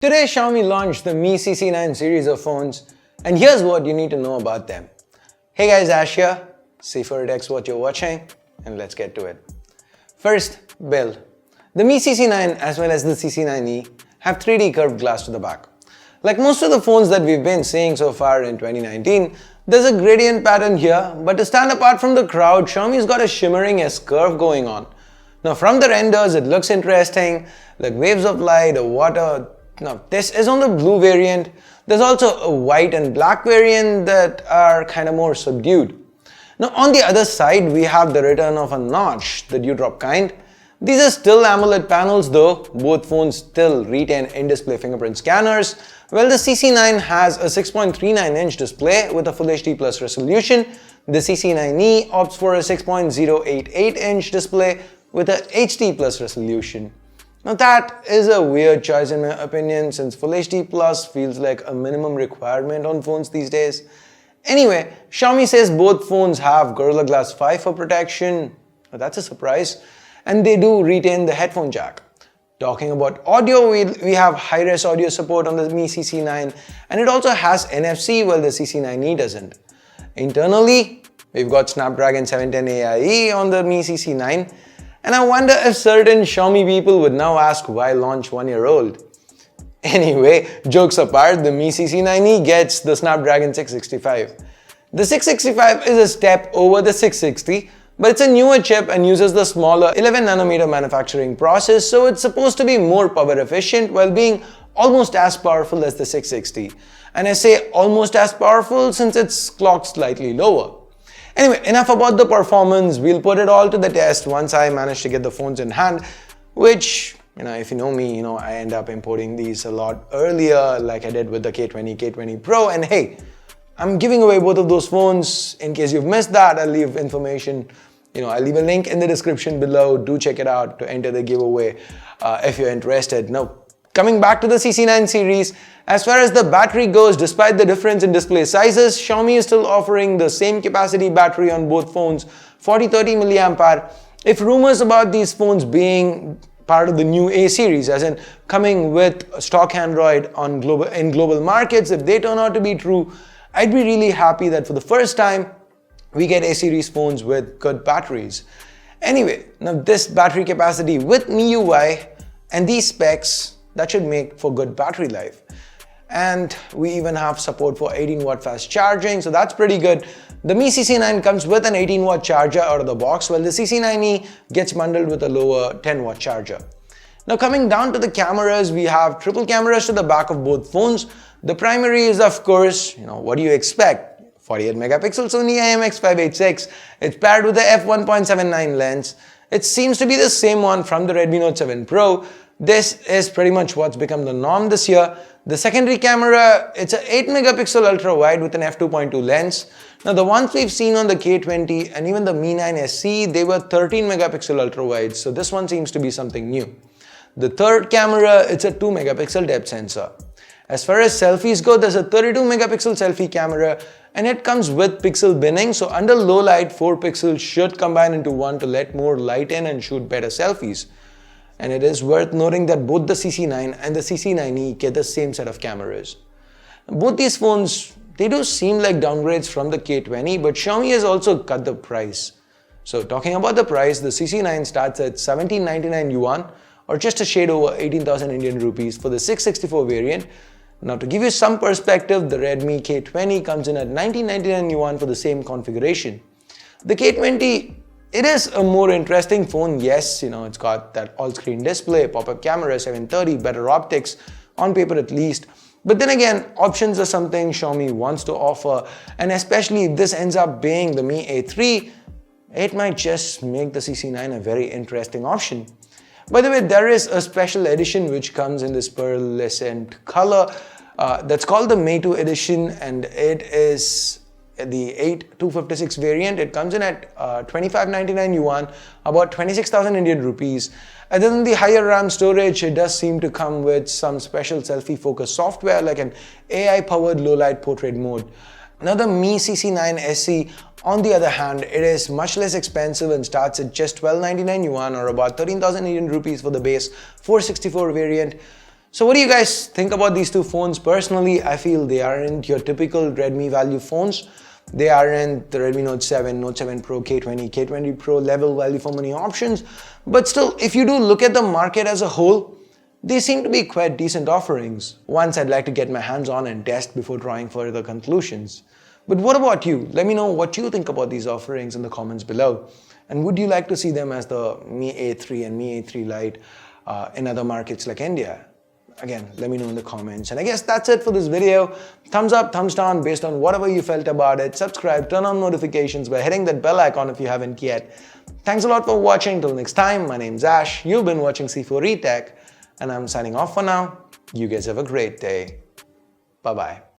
Today, Xiaomi launched the Mi CC9 series of phones, and here's what you need to know about them. Hey guys, Ash here. See for it X what you're watching, and let's get to it. First, build. The Mi CC9 as well as the CC9e have 3D curved glass to the back. Like most of the phones that we've been seeing so far in 2019, there's a gradient pattern here, but to stand apart from the crowd, Xiaomi's got a shimmering S-curve going on. Now from the renders, it looks interesting, like waves of light or water. Now this is on the blue variant. There's also a white and black variant that are kind of more subdued. Now on the other side, we have the return of a notch, the dewdrop kind. These are still AMOLED panels though. Both phones still retain in-display fingerprint scanners. Well, the CC9 has a 6.39-inch display with a Full HD Plus resolution. The CC9e opts for a 6.088-inch display with a HD Plus resolution. Now that is a weird choice in my opinion, since Full HD Plus feels like a minimum requirement on phones these days. Anyway, Xiaomi says both phones have Gorilla Glass 5 for protection. Well, that's a surprise. And they do retain the headphone jack. Talking about audio, we have high-res audio support on the Mi CC9, and it also has NFC, while the CC9e doesn't. Internally, we've got Snapdragon 710 AIE on the Mi CC9, and I wonder if certain Xiaomi people would now ask why launch 1 year old. Anyway, jokes apart, the Mi CC9e gets the Snapdragon 665. The 665 is a step over the 660, but it's a newer chip and uses the smaller 11nm manufacturing process, so it's supposed to be more power efficient while being almost as powerful as the 660. And I say almost as powerful since it's clocked slightly lower. Anyway, enough about the performance. We'll put it all to the test once I manage to get the phones in hand, which, if you know me, I end up importing these a lot earlier, like I did with the K20, K20 Pro, and hey, I'm giving away both of those phones. In case you've missed that, I'll leave information. I'll leave a link in the description below. Do check it out to enter the giveaway if you're interested. Now, coming back to the CC9 series, as far as the battery goes, despite the difference in display sizes, Xiaomi is still offering the same capacity battery on both phones, 40-30 mAh. If rumors about these phones being part of the new A series, as in coming with stock Android in global markets, if they turn out to be true, I'd be really happy that for the first time, we get A series phones with good batteries. Anyway, now this battery capacity with MIUI and these specs, that should make for good battery life. And we even have support for 18-watt fast charging, so that's pretty good. The Mi CC9 comes with an 18-watt charger out of the box, while the CC9e gets bundled with a lower 10-watt charger. Now coming down to the cameras, we have triple cameras to the back of both phones. The primary is, of course, what do you expect? 48 megapixel Sony IMX586. It's paired with the f1.79 lens. It seems to be the same one from the Redmi Note 7 Pro. This is pretty much what's become the norm this year. The secondary camera, it's an 8 megapixel ultra wide with an f2.2 lens. Now the ones we've seen on the K20 and even the Mi 9 SE, they were 13 megapixel ultra wide, so this one seems to be something new. The third camera, it's a 2 megapixel depth sensor. As far as selfies go, there's a 32 megapixel selfie camera and it comes with pixel binning, so under low light, 4 pixels should combine into one to let more light in and shoot better selfies. And it is worth noting that both the CC9 and the CC9e get the same set of cameras. Both these phones, they do seem like downgrades from the K20, but Xiaomi has also cut the price. So talking about the price, the CC9 starts at 1799 yuan or just a shade over 18,000 Indian rupees for the 664 variant. Now to give you some perspective, the Redmi K20 comes in at 1999 yuan for the same configuration. The K20, it is a more interesting phone. Yes, it's got that all-screen display, pop-up camera, 730, better optics, on paper at least. But then again, options are something Xiaomi wants to offer, and especially if this ends up being the Mi A3, it might just make the CC9 a very interesting option. By the way, there is a special edition which comes in this pearlescent color that's called the Meitu edition, and it is the 8256 variant. It comes in at 2599 yuan, about 26,000 Indian rupees. Other than the higher RAM storage, it does seem to come with some special selfie focus software like an AI powered low light portrait mode. Now the Mi CC9 SE, on the other hand, it is much less expensive and starts at just 1299 yuan or about 13,000 Indian rupees for the base 464 variant. So what do you guys think about these two phones? Personally, I feel they aren't your typical Redmi value phones. They aren't the Redmi Note 7, Note 7 Pro, K20, K20 Pro level value for money options. But still, if you do look at the market as a whole, they seem to be quite decent offerings. Once I'd like to get my hands on and test before drawing further conclusions. But what about you? Let me know what you think about these offerings in the comments below. And would you like to see them as the Mi A3 and Mi A3 Lite in other markets like India? Again, let me know in the comments. And I guess that's it for this video. Thumbs up, thumbs down based on whatever you felt about it. Subscribe, turn on notifications by hitting that bell icon if you haven't yet. Thanks a lot for watching. Till next time, my name's Ash. You've been watching C4E Tech, and I'm signing off for now. You guys have a great day. Bye-bye.